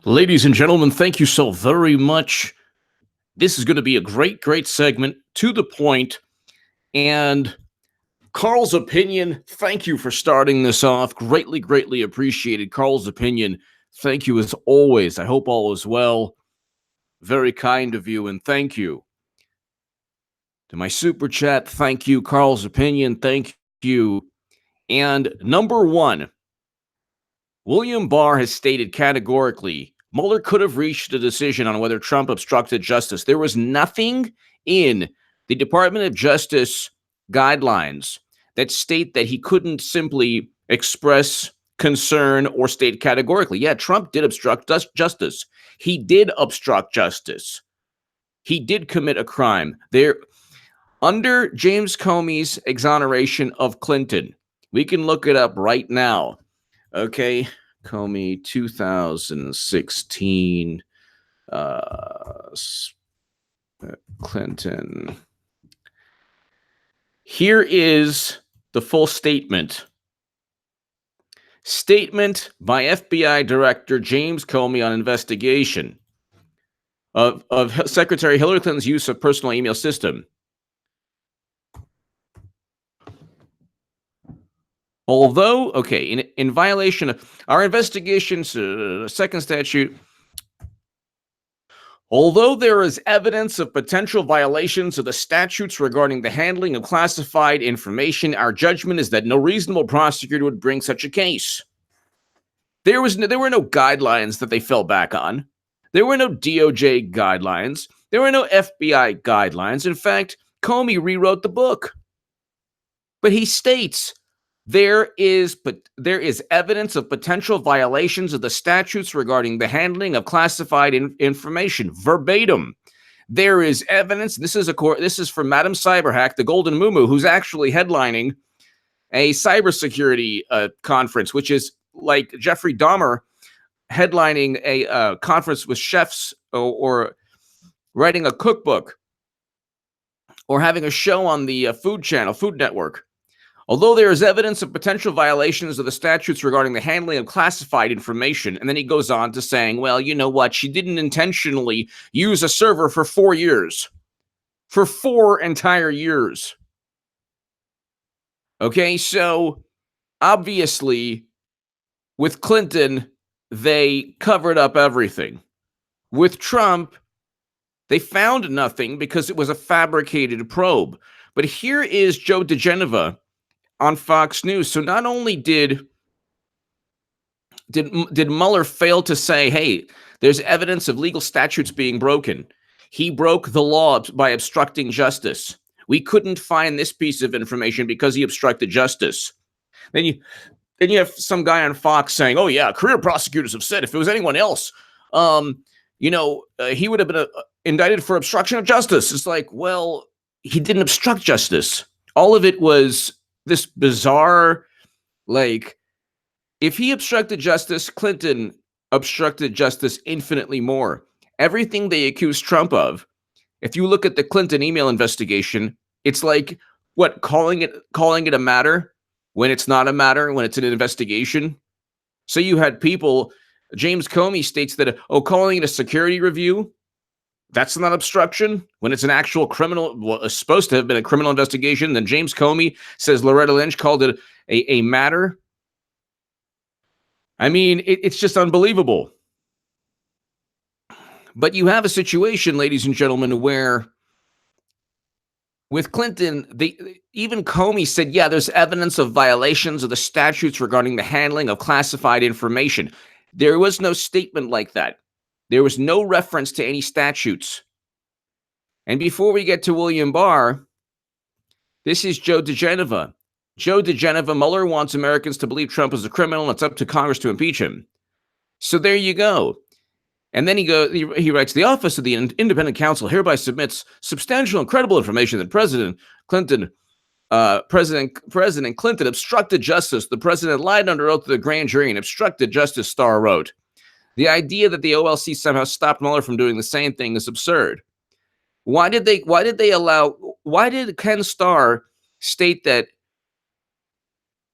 Ladies and gentlemen, thank you so very much. This is going to be a great segment, to the point. And Carl's opinion, thank you for starting this off. Greatly appreciated. Carl's opinion, thank you as always. I hope all is well. Very kind of you, and thank you. To my super chat, thank you. Carl's opinion, thank you. And number one, William Barr has stated categorically Mueller could have reached a decision on whether Trump obstructed justice. There was nothing in the Department of Justice guidelines that state that he couldn't simply express concern or state categorically. Yeah, Trump did obstruct justice. He did obstruct justice. He did commit a crime. Under James Comey's exoneration of Clinton, we can look it up right now. Okay, Comey 2016 Clinton. Here is the full statement. Statement by FBI Director James Comey on investigation of Secretary Hillary Clinton's use of personal email system. Although, in violation of our investigations, second statute, although there is evidence of potential violations of the statutes regarding the handling of classified information, our judgment is that no reasonable prosecutor would bring such a case. There were no guidelines that they fell back on. There were no DOJ guidelines. There were no FBI guidelines. In fact, Comey rewrote the book. But he states there is evidence of potential violations of the statutes regarding the handling of classified information. Verbatim, there is evidence. This is from Madam Cyberhack, the Golden Muumuu, who's actually headlining a cybersecurity conference, which is like Jeffrey Dahmer headlining a conference with chefs or writing a cookbook or having a show on the Food Network. Although there is evidence of potential violations of the statutes regarding the handling of classified information, and then he goes on to saying, well, you know what? She didn't intentionally use a server for 4 years. For 4 entire years. Okay, so obviously with Clinton, they covered up everything. With Trump, they found nothing because it was a fabricated probe. But here is Joe DeGeneva on Fox News. So not only did Mueller fail to say, hey, there's evidence of legal statutes being broken, he broke the law by obstructing justice. We couldn't find this piece of information because he obstructed justice. Then you have some guy on Fox saying, oh yeah, career prosecutors have said if it was anyone else, he would have been indicted for obstruction of justice. It's like, well, he didn't obstruct justice. All of it was this bizarre, like, if he obstructed justice, Clinton obstructed justice infinitely more. Everything they accused Trump of, if you look at the Clinton email investigation, it's like, what, calling it a matter when it's not a matter, when it's an investigation? So you had people, James Comey states that, calling it a security review, that's not obstruction when it's an actual criminal, it's supposed to have been a criminal investigation. Then James Comey says Loretta Lynch called it a matter. I mean, it's just unbelievable. But you have a situation, ladies and gentlemen, where with Clinton, even Comey said, yeah, there's evidence of violations of the statutes regarding the handling of classified information. There was no statement like that. There was no reference to any statutes. And before we get to William Barr, this is Joe DeGeneva. Joe DeGeneva, Mueller wants Americans to believe Trump is a criminal, and it's up to Congress to impeach him. So there you go. And then he writes, the Office of the Independent Counsel hereby submits substantial and credible information that President Clinton obstructed justice. The president lied under oath to the grand jury and obstructed justice, Starr wrote. The idea that the OLC somehow stopped Mueller from doing the same thing is absurd. Why did Ken Starr state that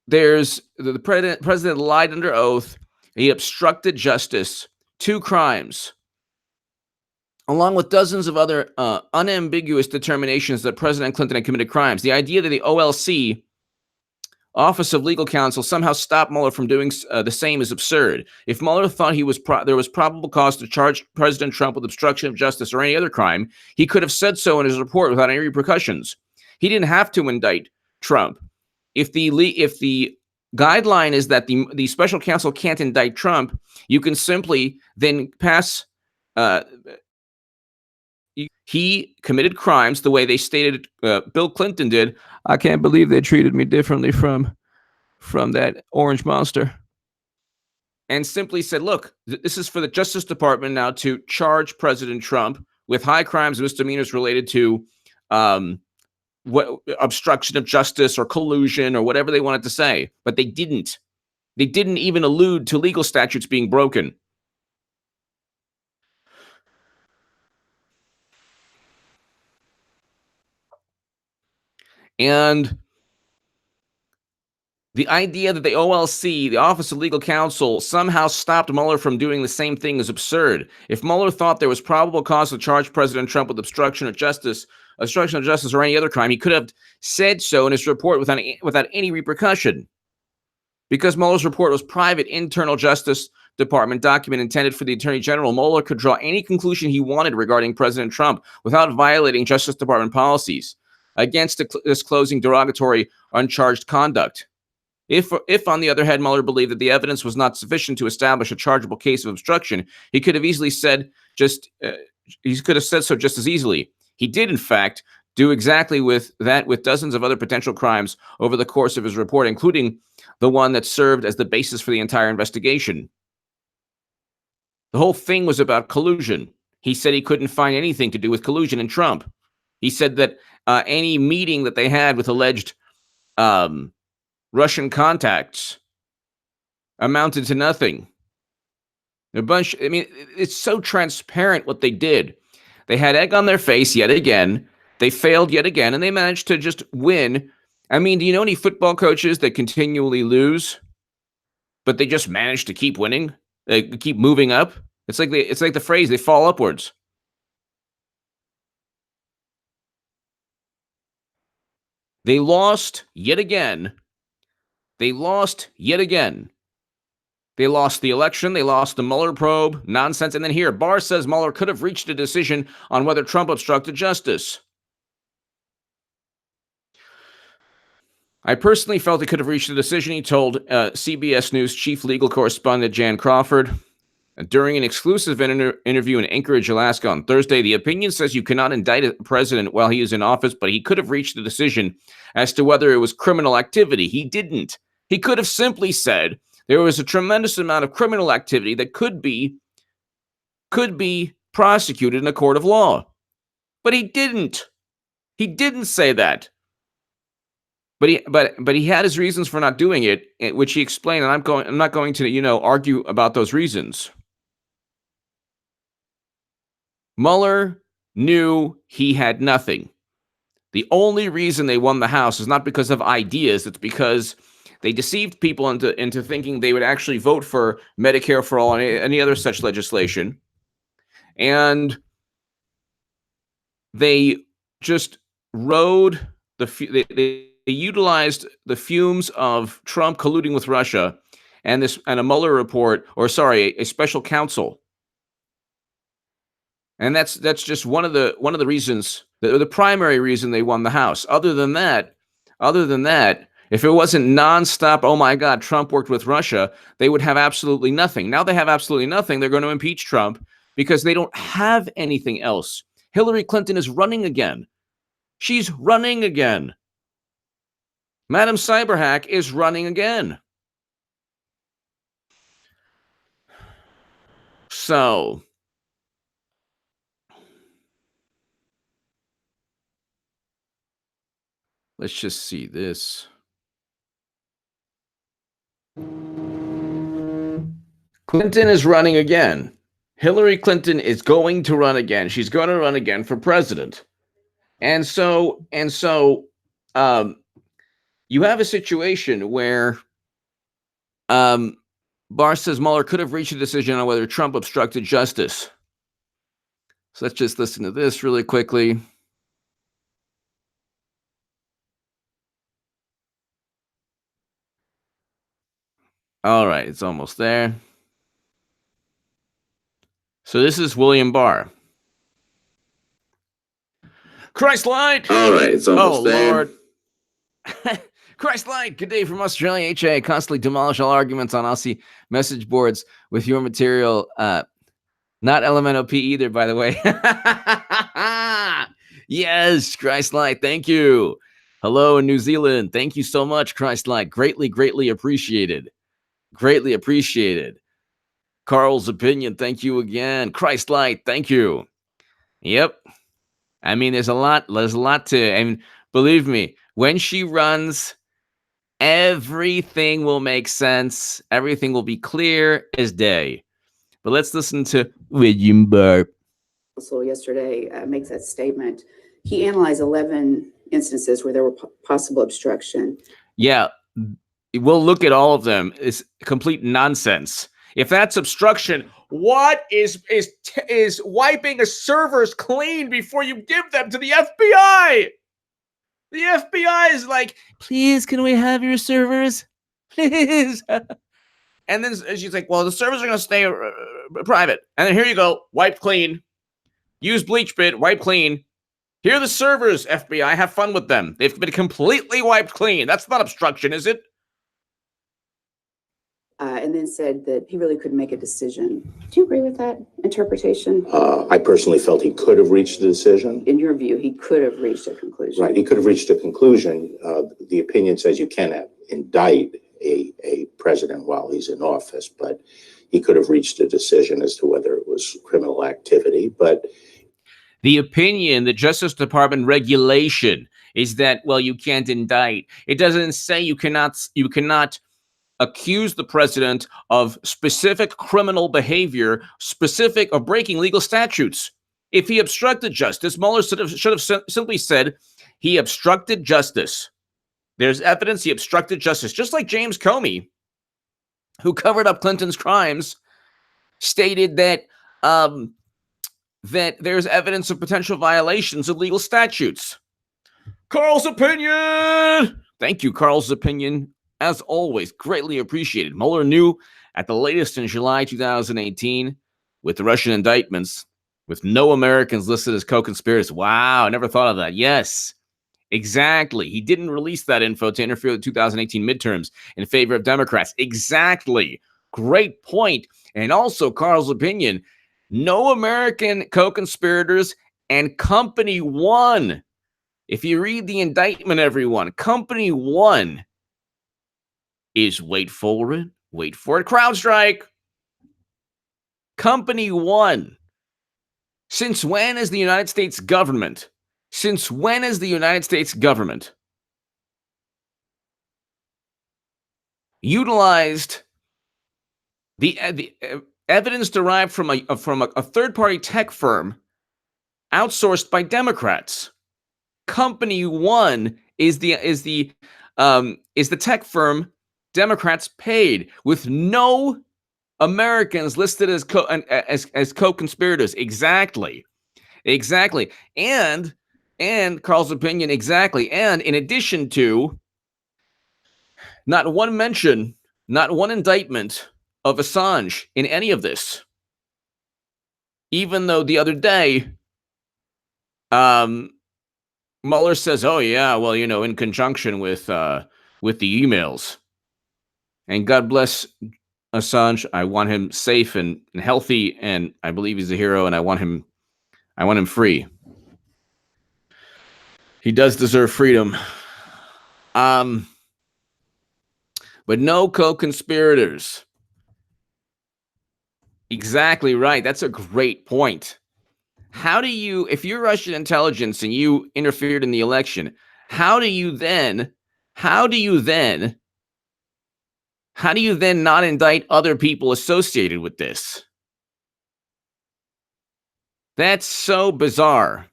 the president lied under oath He obstructed justice. 2 crimes, along with dozens of other unambiguous determinations that President Clinton had committed crimes. The idea that the OLC, Office of Legal Counsel, somehow stopped Mueller from doing the same is absurd. If Mueller thought there was probable cause to charge President Trump with obstruction of justice or any other crime, he could have said so in his report without any repercussions. He didn't have to indict Trump. If the guideline is that the special counsel can't indict Trump, you can simply then pass. He committed crimes the way they stated Bill Clinton did. I can't believe they treated me differently from that orange monster. And simply said, look, this is for the Justice Department now to charge President Trump with high crimes and misdemeanors related to obstruction of justice or collusion or whatever they wanted to say. But they didn't. They didn't even allude to legal statutes being broken. And the idea that the OLC, the Office of Legal Counsel, somehow stopped Mueller from doing the same thing is absurd. If Mueller thought there was probable cause to charge President Trump with obstruction of justice or any other crime, he could have said so in his report without any repercussion. Because Mueller's report was private internal Justice Department document intended for the Attorney General, Mueller could draw any conclusion he wanted regarding President Trump without violating Justice Department policies against disclosing derogatory, uncharged conduct. If, on the other hand, Mueller believed that the evidence was not sufficient to establish a chargeable case of obstruction, he could have easily said so just as easily. He did, in fact, do exactly with dozens of other potential crimes over the course of his report, including the one that served as the basis for the entire investigation. The whole thing was about collusion. He said he couldn't find anything to do with collusion in Trump. He said that any meeting that they had with alleged Russian contacts amounted to nothing. It's so transparent what they did. They had egg on their face yet again. They failed yet again, and they managed to just win. Do you know any football coaches that continually lose, but they just manage to keep winning? They keep moving up. It's like the phrase, they fall upwards. They lost yet again. They lost yet again. They lost the election. They lost the Mueller probe. Nonsense. And then here, Barr says Mueller could have reached a decision on whether Trump obstructed justice. I personally felt he could have reached a decision, he told CBS News chief legal correspondent Jan Crawford. During an exclusive interview in Anchorage, Alaska on Thursday, the opinion says you cannot indict a president while he is in office, but he could have reached a decision as to whether it was criminal activity. He didn't. He could have simply said there was a tremendous amount of criminal activity that could be prosecuted in a court of law. But he didn't. He didn't say that. But he had his reasons for not doing it, which he explained, and I'm not going to, argue about those reasons. Mueller knew he had nothing. The only reason they won the House is not because of ideas. It's because they deceived people into thinking they would actually vote for Medicare for all and any other such legislation. And they just rode they utilized the fumes of Trump colluding with Russia and a Mueller report, a special counsel. And that's just one of the reasons, the primary reason they won the House. Other than that, if it wasn't nonstop, oh my God, Trump worked with Russia, they would have absolutely nothing. Now they have absolutely nothing. They're going to impeach Trump because they don't have anything else. Hillary Clinton is running again. She's running again. Madam Cyberhack is running again. So, let's just see this. Clinton is running again. Hillary Clinton is going to run again. She's going to run again for president. And so, you have a situation where Barr says Mueller could have reached a decision on whether Trump obstructed justice. So let's just listen to this really quickly. All right, it's almost there. So this is William Barr. Christ light. All right, it's almost there. Lord. Christ light. Good day from Australia. HA constantly demolish all arguments on Aussie message boards with your material. Not LMNOP either, by the way. Yes, Christ light. Thank you. Hello in New Zealand. Thank you so much, Christ light. Greatly, greatly appreciated. Greatly appreciated. Carl's opinion. Thank you again. Christ light. Thank you. Yep. I mean, there's a lot to, I mean, believe me, when she runs, everything will make sense. Everything will be clear as day. But let's listen to William Barr. So yesterday makes that statement. He analyzed 11 instances where there were possible obstruction. Yeah, we'll look at all of them. It's complete nonsense. If that's obstruction, what is wiping a servers clean before you give them to the FBI? The FBI is like, please, can we have your servers? Please. And then she's like, well, the servers are going to stay private. And then here you go, wiped clean. Use bleach bit, wipe clean. Here are the servers, FBI. Have fun with them. They've been completely wiped clean. That's not obstruction, is it? And then said that he really couldn't make a decision. Do you agree with that interpretation? I personally felt he could have reached a decision. In your view, he could have reached a conclusion. Right, he could have reached a conclusion. The opinion says you cannot indict a president while he's in office, but he could have reached a decision as to whether it was criminal activity. But the opinion, the Justice Department regulation is that, well, you can't indict. It doesn't say you cannot accuse the president of specific criminal behavior, specific of breaking legal statutes. If he obstructed justice, Mueller should have simply said he obstructed justice. There's evidence he obstructed justice, just like James Comey, who covered up Clinton's crimes, stated that that there's evidence of potential violations of legal statutes. Carl's opinion. Thank you, Carl's opinion. As always, greatly appreciated. Mueller knew at the latest in July 2018 with the Russian indictments, with no Americans listed as co-conspirators. Wow, I never thought of that. Yes, exactly. He didn't release that info to interfere with the 2018 midterms in favor of Democrats. Exactly. Great point. And also, Carl's opinion, no American co-conspirators and Company One. If you read the indictment, everyone, Company One is, wait for it, CrowdStrike. Company One. Since when is the United States government? Since when is the United States government utilized the evidence derived from a third-party tech firm outsourced by Democrats? Company One is the tech firm Democrats paid, with no Americans listed as co-conspirators. Exactly. And Carl's opinion, exactly. And in addition to, not one mention, not one indictment of Assange in any of this. Even though the other day, Mueller says, oh yeah, well, in conjunction with the emails. And God bless Assange. I want him safe and healthy, and I believe he's a hero, and I want him free. He does deserve freedom. But no co-conspirators. Exactly right. That's a great point. How do you, if you're Russian intelligence and you interfered in the election, how do you then not indict other people associated with this? That's so bizarre.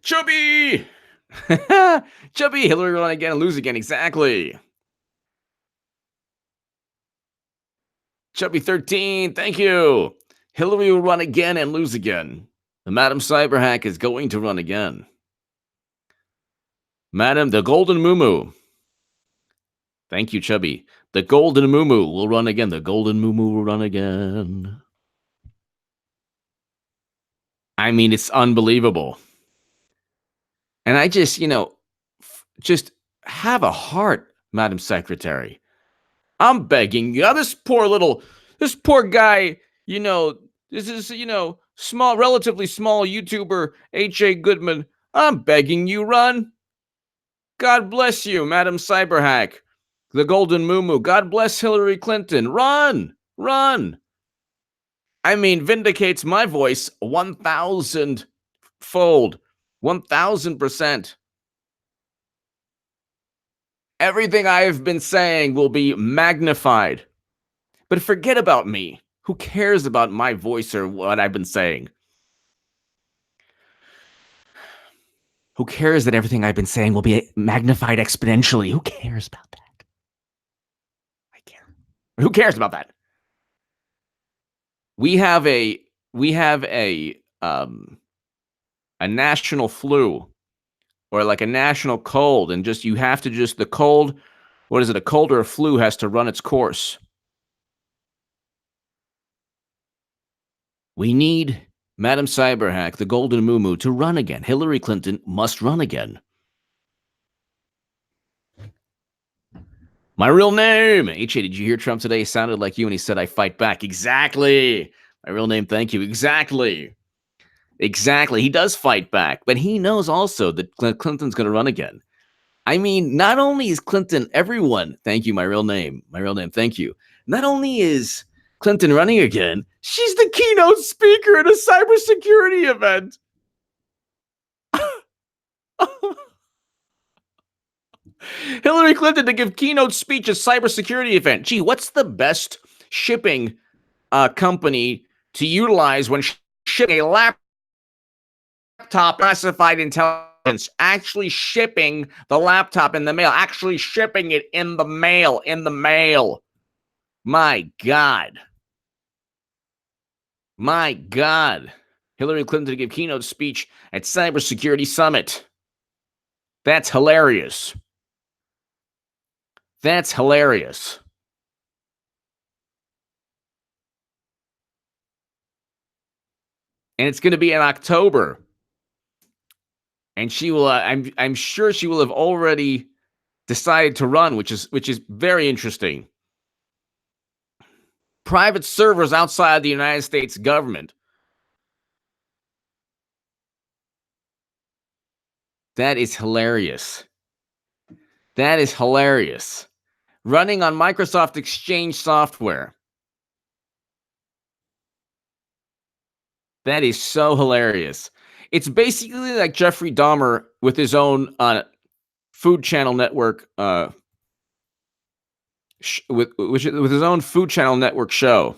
Chubby! Chubby, Hillary won again and lose again. Exactly. Chubby 13, thank you. Hillary will run again and lose again. The Madam Cyberhack is going to run again. Madam, the Golden Muumuu. Thank you, Chubby. The Golden Muumuu will run again. The Golden Muumuu will run again. I mean, it's unbelievable. And I just, just have a heart, Madam Secretary. I'm begging you. This poor guy, this is, relatively small YouTuber, H.A. Goodman. I'm begging you, run. God bless you, Madam Cyberhack. The Golden Muumuu. God bless Hillary Clinton. Run. I mean, vindicates my voice 1,000-fold. 1,000%. Everything I have been saying will be magnified. But forget about me. Who cares about my voice or what I've been saying? Who cares that everything I've been saying will be magnified exponentially? Who cares about that? I care. Who cares about that? We have a national flu or like a national cold, and just the cold, what is it? A cold or a flu has to run its course. We need Madam Cyberhack, the Golden Muumuu, to run again. Hillary Clinton must run again. My real name. H.A., did you hear Trump today? He sounded like you, and he said, I fight back. Exactly. My real name, thank you. Exactly. He does fight back, but he knows also that Clinton's going to run again. I mean, not only is Clinton, everyone, thank you, my real name, thank you. Not only is Clinton running again, she's the keynote speaker at a cybersecurity event. Hillary Clinton to give keynote speech at cybersecurity event. Gee, what's the best shipping company to utilize when shipping a laptop classified intelligence? Actually shipping the laptop in the mail. Actually shipping it in the mail. My God. Hillary Clinton to give keynote speech at Cybersecurity Summit. That's hilarious. And it's going to be in October. And she will, I'm sure she will have already decided to run, which is very interesting. Private servers outside the United States government. That is hilarious. Running on Microsoft Exchange software. That is so hilarious. It's basically like Jeffrey Dahmer with his own Food Channel network, with his own Food Channel network show.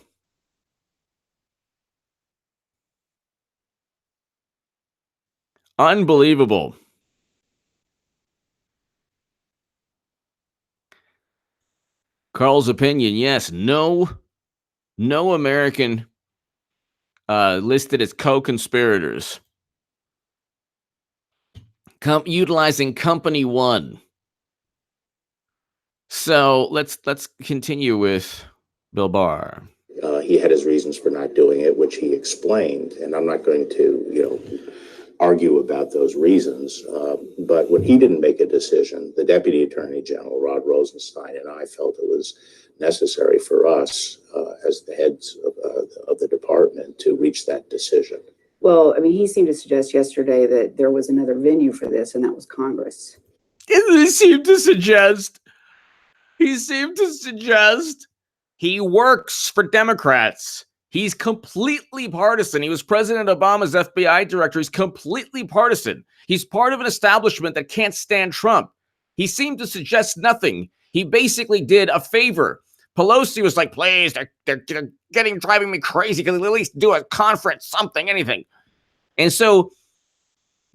Unbelievable. Carl's opinion, yes, no American listed as co-conspirators. Utilizing Company One. So let's continue with Bill Barr. He had his reasons for not doing it, which he explained, and I'm not going to, argue about those reasons. But when he didn't make a decision, the Deputy Attorney General, Rod Rosenstein, and I felt it was necessary for us as the heads of the department to reach that decision. Well, I mean, he seemed to suggest yesterday that there was another venue for this, and that was Congress. He seemed to suggest he works for Democrats. He's completely partisan. He was President Obama's FBI director. He's completely partisan. He's part of an establishment that can't stand Trump. He seemed to suggest nothing. He basically did a favor. Pelosi was like, please, they're driving me crazy. Can they at least do a conference, something, anything? And so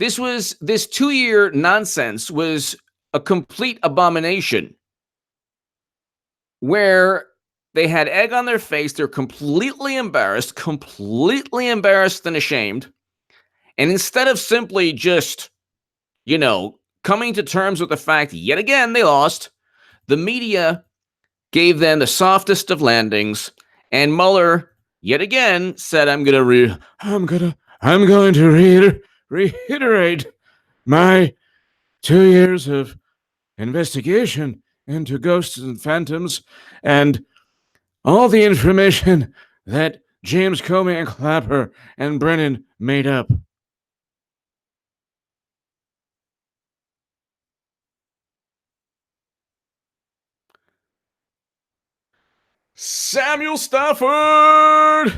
this 2-year nonsense was a complete abomination where They had egg on their face. They're completely embarrassed and ashamed. And instead of simply just, coming to terms with the fact yet again they lost, the media gave them the softest of landings, and Mueller yet again said, I'm going to reiterate my 2 years of investigation into ghosts and phantoms and all the information that James Comey and Clapper and Brennan made up. Samuel Stafford!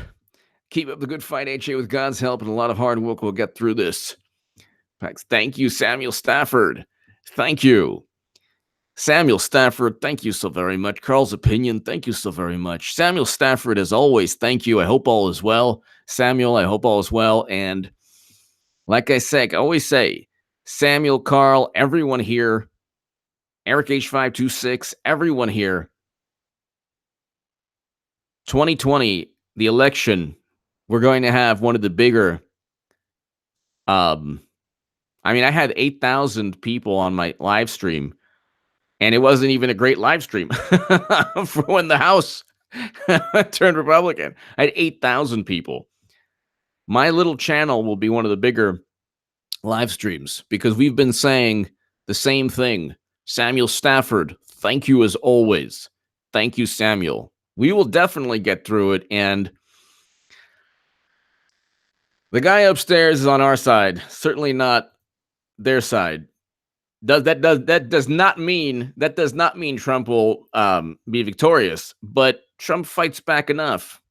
Keep up the good fight, HA. With God's help and a lot of hard work, we'll get through this. Thank you, Samuel Stafford. Thank you. Samuel Stafford, thank you so very much. Carl's Opinion, thank you so very much. Samuel Stafford, as always, thank you. I hope all is well. Samuel, I hope all is well. And like I always say, Samuel, Carl, everyone here, Eric H526, everyone here, 2020, the election, we're going to have one of the bigger, I had 8,000 people on my live stream, and it wasn't even a great live stream for when the House turned Republican. I had 8,000 people. My little channel will be one of the bigger live streams because we've been saying the same thing. Samuel Stafford, thank you as always. Thank you, Samuel. We will definitely get through it, and the guy upstairs is on our side, certainly not their side. That does not mean Trump will be victorious, but Trump fights back enough.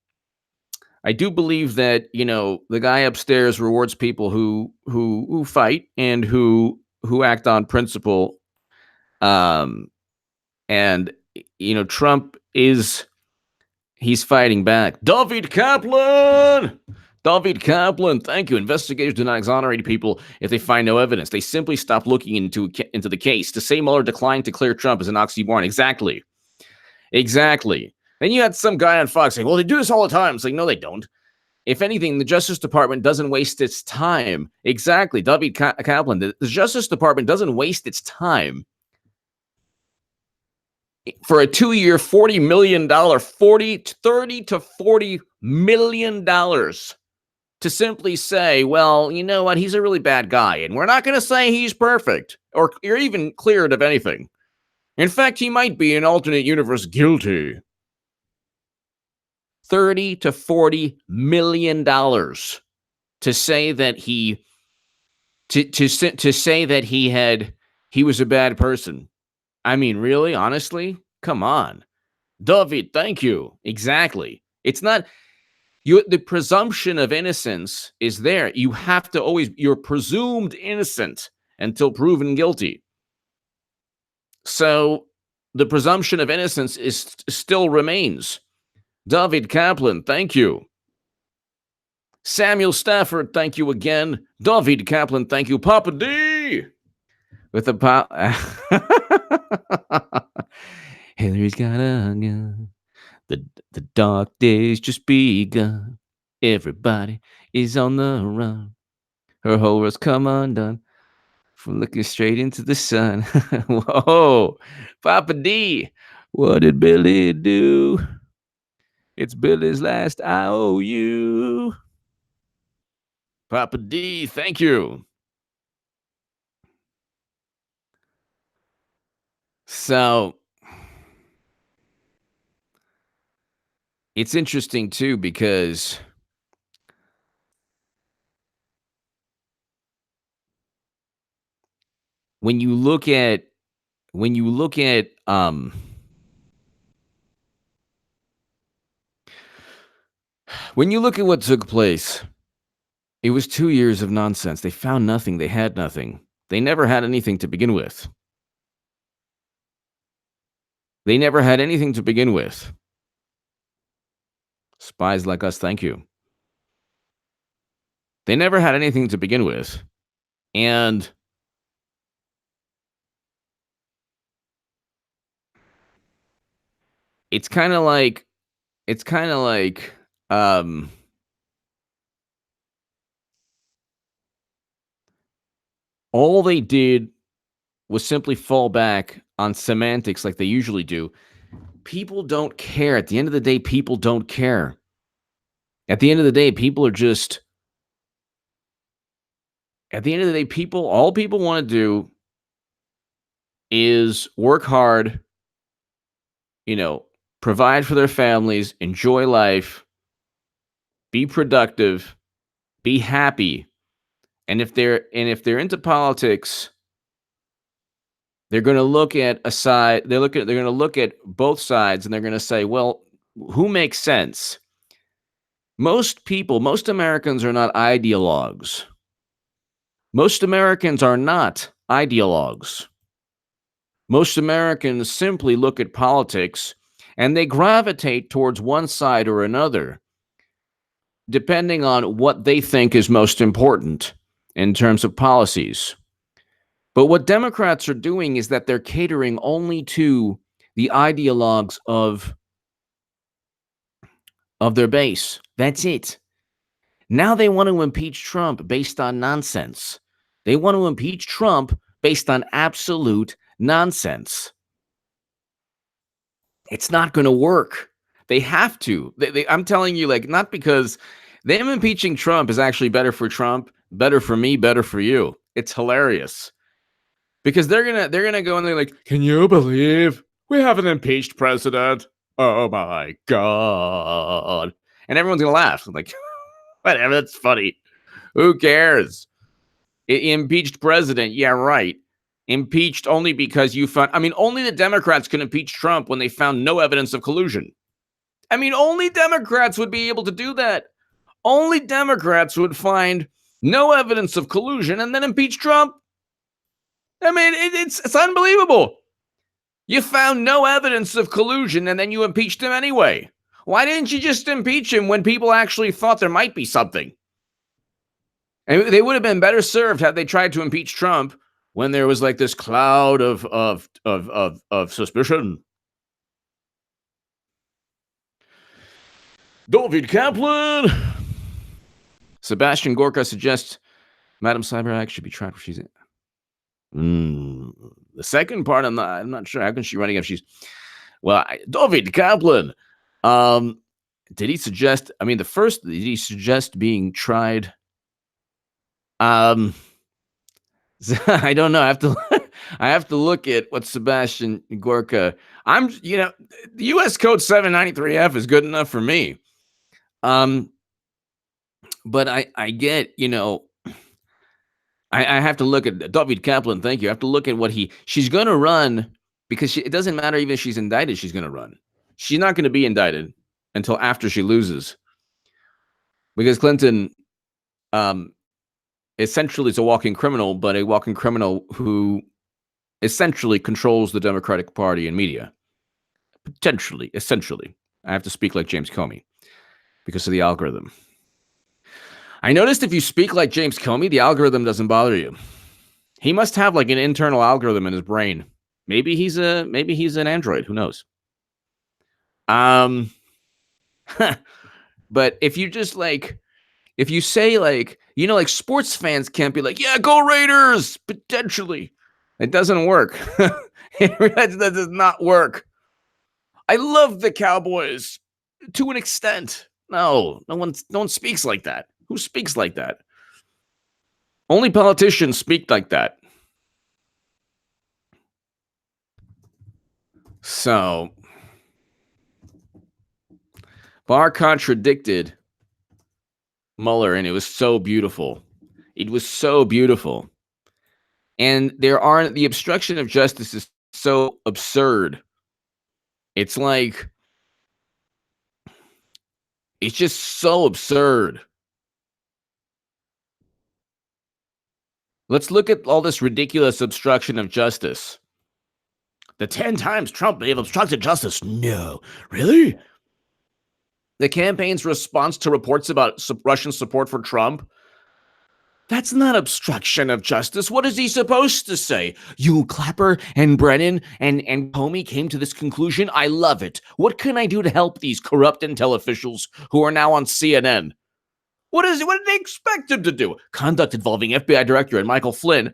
I do believe that the guy upstairs rewards people who fight and who act on principle. And Trump he's fighting back. David Kaplan, thank you. Investigators do not exonerate people if they find no evidence. They simply stop looking into the case. To say Mueller declined to clear Trump is an oxymoron. Exactly. Then you had some guy on Fox saying, well, they do this all the time. It's like, no, they don't. If anything, the Justice Department doesn't waste its time. Exactly. David Kaplan, the Justice Department doesn't waste its time for a 2-year, $30 to $40 million to simply say, well, you know what? He's a really bad guy, and we're not going to say he's perfect or even cleared of anything. In fact, he might be an alternate universe guilty. $30 to $40 million to say that he was a bad person. I mean, really? Honestly? Come on. David, thank you. Exactly. It's not the presumption of innocence is there. You have to you're presumed innocent until proven guilty. So the presumption of innocence still remains. David Kaplan, thank you. Samuel Stafford, thank you again. David Kaplan, thank you. Papa D with the pop. Hillary's got a gun. The dark days just begun. Everybody is on the run. Her whole world's come undone from looking straight into the sun. Whoa, Papa D, what did Billy do? It's Billy's last IOU. Papa D, thank you. So it's interesting too because when you look at what took place, it was 2 years of nonsense. They found nothing. They had nothing. They never had anything to begin with. Spies like us, thank you. They never had anything to begin with. And it's kind of like it's kind of like all they did was simply fall back on semantics like they usually do. People don't care. At the end of the day, people don't care. At the end of the day, people are just. At the end of the day, all people want to do is work hard, provide for their families, enjoy life, be productive, be happy. And if they're into politics, they're going to look at a side. They're going to look at both sides, and they're going to say, "Well, who makes sense?" Most Americans are not ideologues. Most Americans are not ideologues. Most Americans simply look at politics and they gravitate towards one side or another, depending on what they think is most important in terms of policies. But what Democrats are doing is that they're catering only to the ideologues of their base. That's it. Now they want to impeach Trump based on nonsense. They want to impeach Trump based on absolute nonsense. It's not going to work. They have to. I'm telling you, not because them impeaching Trump is actually better for Trump, better for me, better for you. It's hilarious. Because they're gonna go and they're like, can you believe we have an impeached president? Oh my God. And everyone's gonna laugh. I'm like, whatever, that's funny. Who cares? Impeached president, yeah, right. Impeached only because only the Democrats can impeach Trump when they found no evidence of collusion. Only Democrats would be able to do that. Only Democrats would find no evidence of collusion and then impeach Trump. It's unbelievable. You found no evidence of collusion and then you impeached him anyway. Why didn't you just impeach him when people actually thought there might be something? And they would have been better served had they tried to impeach Trump when there was this cloud of suspicion. David Kaplan. Sebastian Gorka suggests Madam Cyber should be tried for she's in. The second part, I'm not sure. How can she running if she's David Kaplan? Did he suggest? The first, did he suggest being tried? I don't know. I have to look at what Sebastian Gorka. The U.S. Code 793F is good enough for me. But I get, I have to look at David Kaplan. Thank you. I have to look at what she's going to run because it doesn't matter even if she's indicted. She's going to run. She's not going to be indicted until after she loses, because Clinton, essentially is a walking criminal, but a walking criminal who essentially controls the Democratic Party and media. Essentially. I have to speak like James Comey because of the algorithm. I noticed if you speak like James Comey, the algorithm doesn't bother you. He must have an internal algorithm in his brain. Maybe he's an android. Who knows? But if you just if you say sports fans can't be yeah, go Raiders, potentially. It doesn't work. That does not work. I love the Cowboys to an extent. No one speaks like that. Who speaks like that? Only politicians speak like that. So, Barr contradicted Mueller, and it was so beautiful. It was so beautiful. And the obstruction of justice is so absurd. It's it's just so absurd. Let's look at all this ridiculous obstruction of justice. The 10 times Trump may have obstructed justice. No. Really? The campaign's response to reports about Russian support for Trump. That's not obstruction of justice. What is he supposed to say? You, Clapper, and Brennan, and Comey came to this conclusion. I love it. What can I do to help these corrupt intel officials who are now on CNN? What did they expect him to do? Conduct involving FBI Director and Michael Flynn.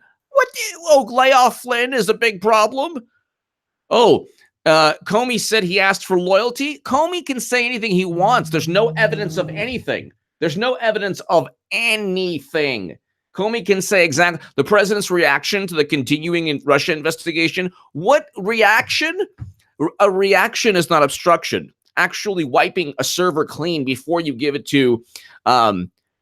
Layoff Flynn is a big problem. Comey said he asked for loyalty. Comey can say anything he wants. There's no evidence of anything. There's no evidence of anything. Comey can say exactly the president's reaction to the continuing Russia investigation. What reaction? A reaction is not obstruction. Actually wiping a server clean before you give it to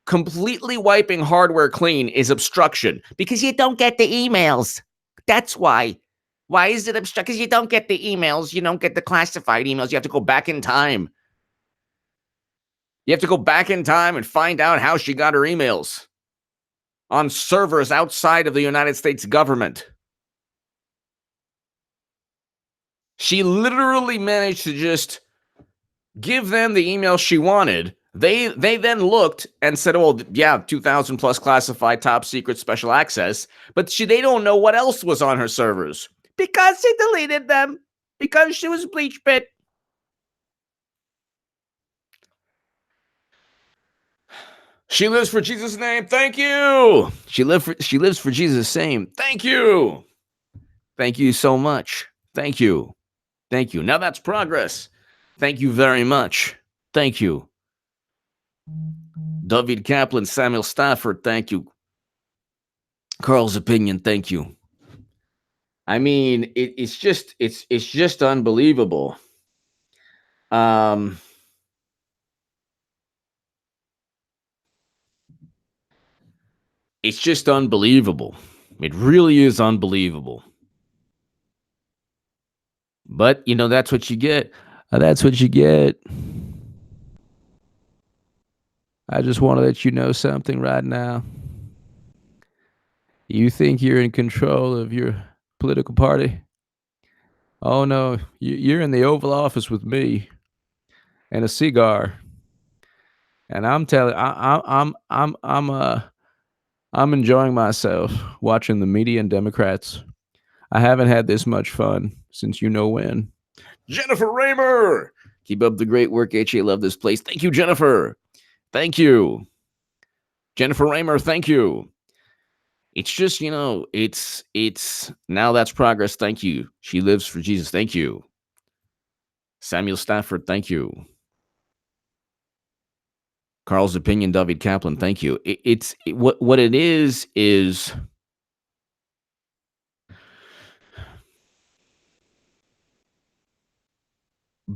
completely wiping hardware clean is obstruction because you don't get the emails. That's why. Why is it obstruction? Because you don't get the emails. You don't get the classified emails. You have to go back in time. You have to go back in time and find out how she got her emails on servers outside of the United States government. She literally managed to just give them the email she wanted. They then looked and said, "Oh, yeah, 2,000 plus classified, top secret, special access." But they don't know what else was on her servers because she deleted them because she was bleach bit. She lives for Jesus' name. Thank you. She lives for Jesus' name. Thank you. Thank you so much. Thank you. Thank you. Now that's progress. Thank you very much. Thank you. David Kaplan, Samuel Stafford, thank you. Carl's opinion, thank you. I mean, it's just unbelievable. It's just unbelievable. It really is unbelievable. But, that's what you get. That's what you get. I just want to let you know something right now. You think you're in control of your political party? Oh no, you're in the Oval Office with me and a cigar. And I'm telling, I'm enjoying myself watching the media and Democrats. I haven't had this much fun since you know when. Jennifer Raymer, keep up the great work. HA, love this place. Thank you, Jennifer. Thank you, Jennifer Raymer. Thank you. It's just, it's now that's progress. Thank you. She lives for Jesus. Thank you. Samuel Stafford. Thank you. Carl's opinion, David Kaplan. Thank you. What it is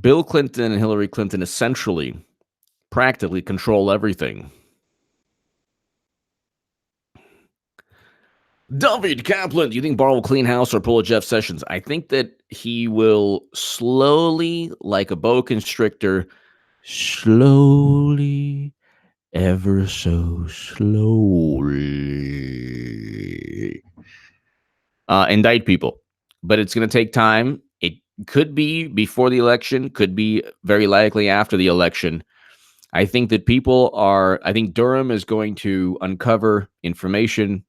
Bill Clinton and Hillary Clinton essentially practically control everything. David Kaplan, do you think Barr will clean house or pull a Jeff Sessions? I think that he will slowly, like a boa constrictor, slowly, ever so slowly, indict people. But it's going to take time. It could be before the election, could be very likely after the election. I think that I think Durham is going to uncover information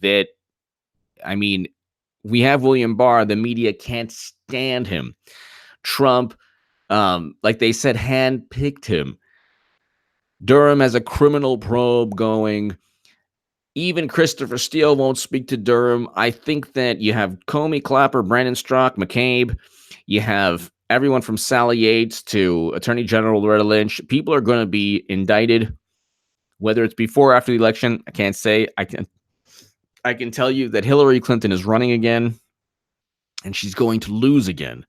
that, we have William Barr. The media can't stand him. Trump, like they said, handpicked him. Durham has a criminal probe going. Even Christopher Steele won't speak to Durham. I think that you have Comey, Clapper, Brennan, Strzok, McCabe. You have everyone from Sally Yates to Attorney General Loretta Lynch. People are going to be indicted, whether it's before or after the election. I can't say. I can tell you that Hillary Clinton is running again, and she's going to lose again.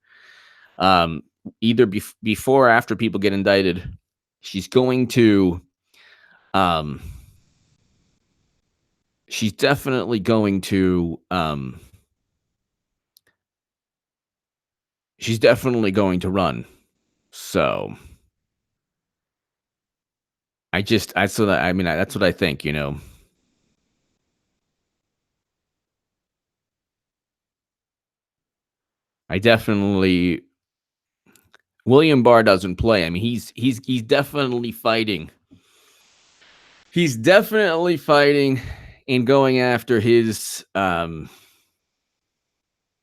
Either before or after people get indicted, she's going to. She's definitely going to. She's definitely going to run. So. That's what I think. I definitely. William Barr doesn't play. He's definitely fighting. He's definitely fighting in going after his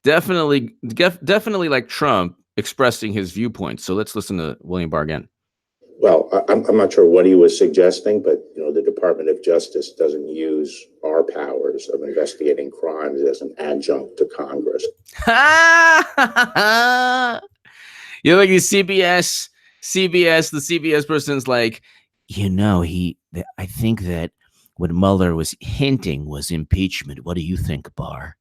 definitely like Trump expressing his viewpoints. So let's listen to William Barr again. Well, I'm not sure what he was suggesting, but the Department of Justice doesn't use our powers of investigating crimes as an adjunct to Congress. You know, like the CBS person's like, I think that what Mueller was hinting was impeachment. What do you think, Barr?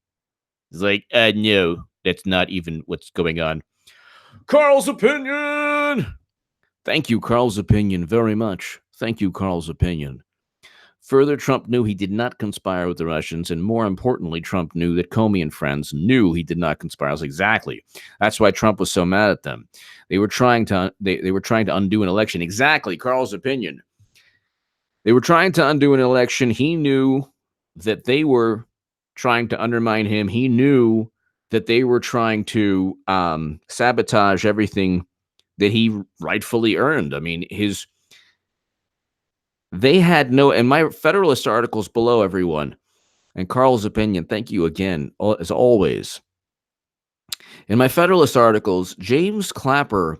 He's like, no, that's not even what's going on. Carl's opinion. Thank you, Carl's opinion, very much. Thank you, Carl's opinion. Further, Trump knew he did not conspire with the Russians, and more importantly, Trump knew that Comey and friends knew he did not conspire. I was exactly. That's why Trump was so mad at them. They were trying to undo an election. Exactly, Carl's opinion. They were trying to undo an election. He knew that they were trying to undermine him. He knew that they were trying to sabotage everything that he rightfully earned. I mean, they had no, and my Federalist articles below, everyone, and Carl's opinion, thank you again, as always. In my Federalist articles, James Clapper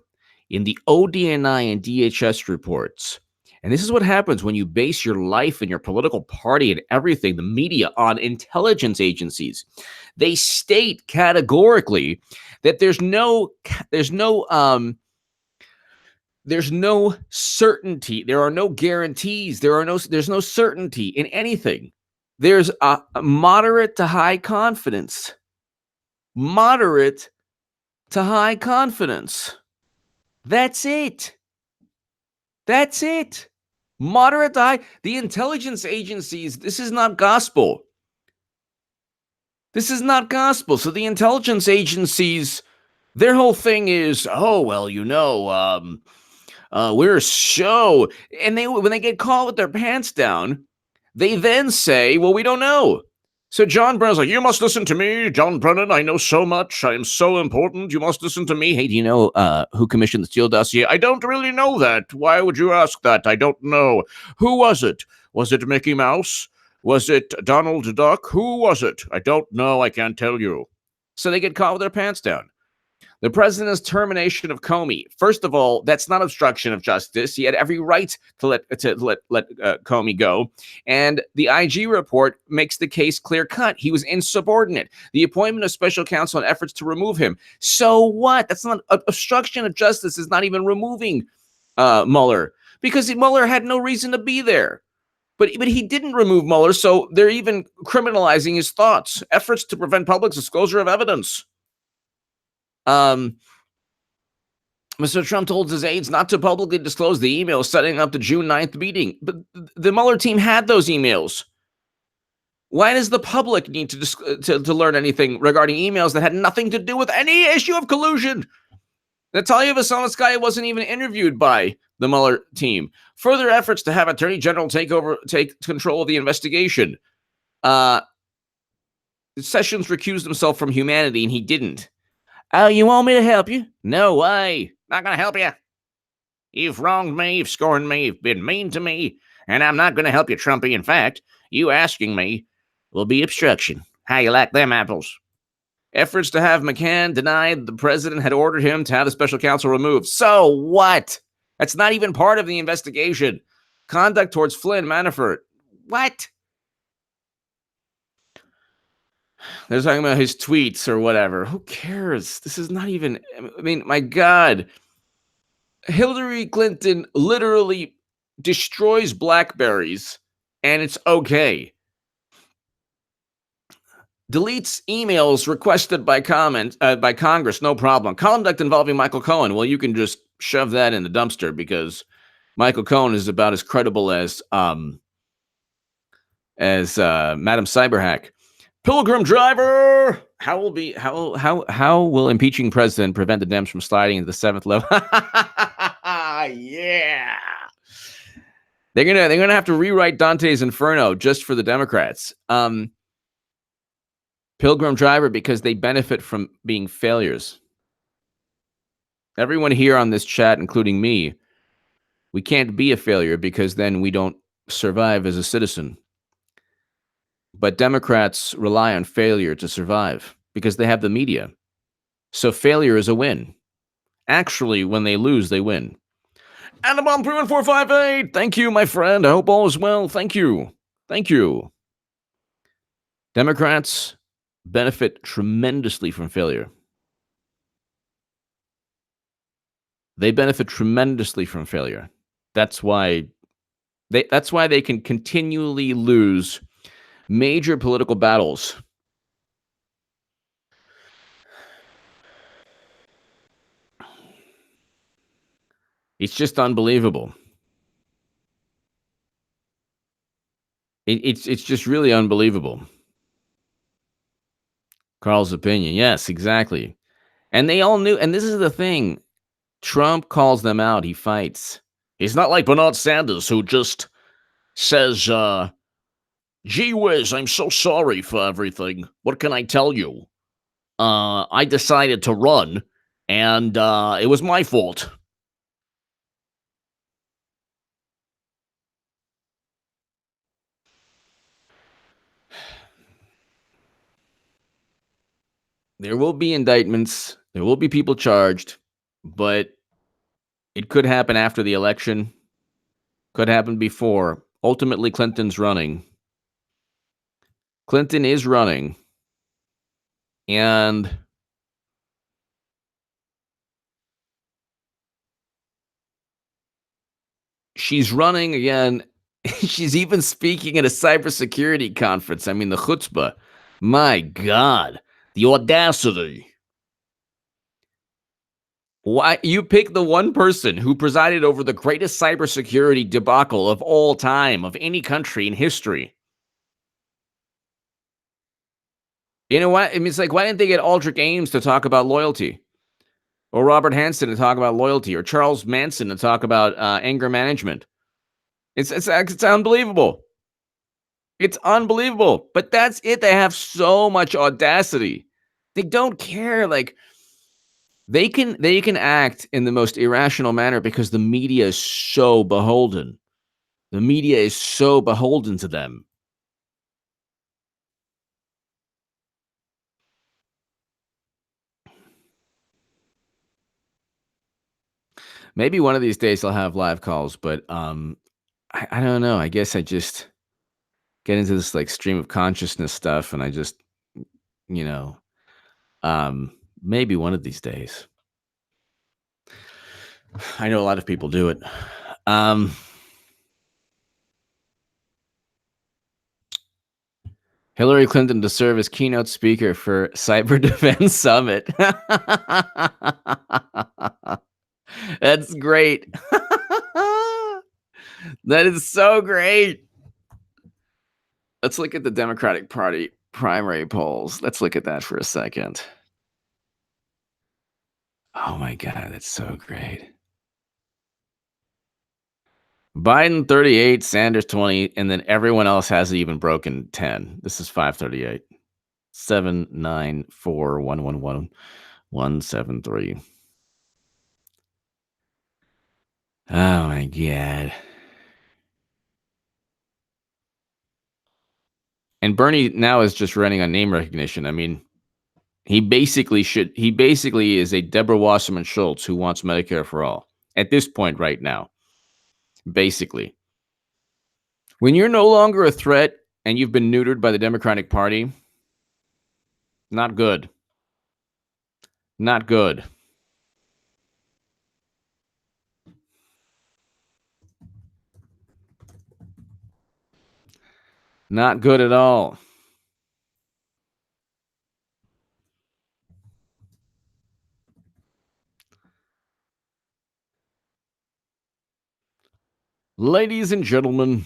in the ODNI and DHS reports, and this is what happens when you base your life and your political party and everything, the media, on intelligence agencies. They state categorically that there's no certainty. There are no guarantees. There's no certainty in anything. There's a moderate to high confidence. Moderate to high confidence. That's it. That's it. Moderate to high. The intelligence agencies, this is not gospel. This is not gospel. So the intelligence agencies, their whole thing is, we're so, and when they get caught with their pants down, they then say, well, we don't know. So John Brennan's like, you must listen to me, John Brennan. I know so much. I am so important. You must listen to me. Hey, do you know who commissioned the Steele dossier? I don't really know that. Why would you ask that? I don't know. Who was it? Was it Mickey Mouse? Was it Donald Duck? Who was it? I don't know. I can't tell you. So they get caught with their pants down. The president's termination of Comey. First of all, that's not obstruction of justice. He had every right to let Comey go. And the IG report makes the case clear cut. He was insubordinate. The appointment of special counsel and efforts to remove him. So what? That's not obstruction of justice. Is not even removing Mueller, because Mueller had no reason to be there. But he didn't remove Mueller, so they're even criminalizing his thoughts. Efforts to prevent public disclosure of evidence. Mr. Trump told his aides not to publicly disclose the emails setting up the June 9th meeting. But the Mueller team had those emails. Why does the public need to learn anything regarding emails that had nothing to do with any issue of collusion? Natalia Veselnitskaya wasn't even interviewed by the Mueller team. Further efforts to have Attorney General take control of the investigation. Sessions recused himself from humanity, and he didn't. Oh, you want me to help you? No way. Not going to help you. You've wronged me, you've scorned me, you've been mean to me, and I'm not going to help you, Trumpy. In fact, you asking me will be obstruction. How you like them apples? Efforts to have McCann denied the president had ordered him to have the special counsel removed. So what? That's not even part of the investigation. Conduct towards Flynn, Manafort. What? They're talking about his tweets or whatever. Who cares? This is not even, I mean, my God. Hillary Clinton literally destroys BlackBerries, and it's okay. Deletes emails requested by Congress, no problem. Conduct involving Michael Cohen. Well, you can just shove that in the dumpster because Michael Cohen is about as credible as Madam Cyberhack. Pilgrim driver. How will impeaching president prevent the Dems from sliding into the 7th level? Yeah. They're gonna have to rewrite Dante's Inferno just for the Democrats. Pilgrim driver because they benefit from being failures. Everyone here on this chat, including me, we can't be a failure because then we don't survive as a citizen. But Democrats rely on failure to survive because they have the media. So failure is a win. Actually, when they lose, they win. Annabomb 31458. Thank you, my friend. I hope all is well. Thank you. Thank you. Democrats benefit tremendously from failure. They benefit tremendously from failure. That's why they can continually lose major political battles. It's just unbelievable. It's just really unbelievable. Carl's opinion. Yes, exactly. And they all knew. And this is the thing. Trump calls them out. He fights. He's not like Bernard Sanders, who just says, gee whiz, I'm so sorry for everything. What can I tell you? I decided to run, and it was my fault. There will be indictments. There will be people charged, but it could happen after the election. Could happen before. Ultimately, Clinton's running. Clinton is running. And she's running again. She's even speaking at a cybersecurity conference. I mean, the chutzpah. My God. The audacity. Why you pick the one person who presided over the greatest cybersecurity debacle of all time, of any country in history? You know what? I mean, it's like, why didn't they get Aldrich Ames to talk about loyalty? Or Robert Hansen to talk about loyalty? Or Charles Manson to talk about anger management? It's unbelievable. It's unbelievable. But that's it. They have so much audacity. They don't care. Like, they can act in the most irrational manner because the media is so beholden. The media is so beholden to them. Maybe one of these days I'll have live calls, but I don't know. I guess I just get into this like stream of consciousness stuff, and I just, you know, maybe one of these days. I know a lot of people do it. Hillary Clinton to serve as keynote speaker for Cyber Defense Summit. That's great. That is so great. Let's look at the Democratic Party primary polls. Let's look at that for a second. Oh my God, that's so great. Biden 38, Sanders 20, and then everyone else hasn't even broken 10. This is 538. 794111173. Oh my God. And Bernie now is just running on name recognition. I mean, he basically is a Deborah Wasserman Schultz who wants Medicare for all at this point right now. Basically. When you're no longer a threat and you've been neutered by the Democratic Party, not good. Not good. Not good at all. Ladies and gentlemen,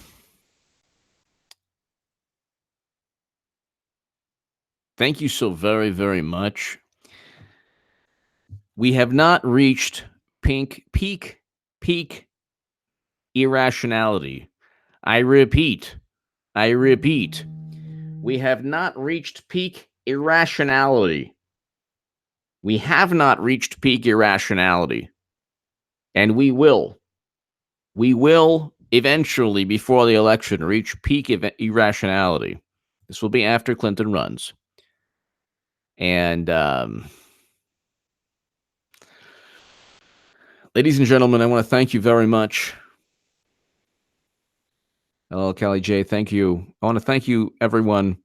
thank you so very, very much. We have not reached peak irrationality. I repeat, we have not reached peak irrationality. We have not reached peak irrationality. And we will. We will eventually, before the election, reach peak irrationality. This will be after Clinton runs. And ladies and gentlemen, I want to thank you very much. Hello, Kelly J. Thank you. I want to thank you, everyone.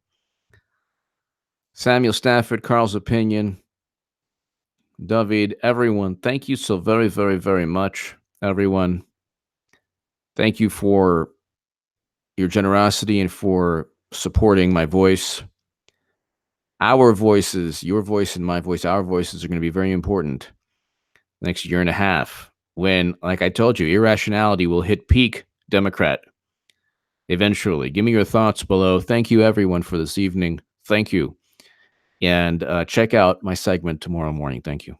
Samuel Stafford, Carl's Opinion, David, everyone. Thank you so very, very, very much, everyone. Thank you for your generosity and for supporting my voice. Our voices, your voice and my voice, our voices are going to be very important next year and a half when, like I told you, irrationality will hit peak Democrat eventually. Give me your thoughts below. Thank you, everyone, for this evening. Thank you. And check out my segment tomorrow morning. Thank you.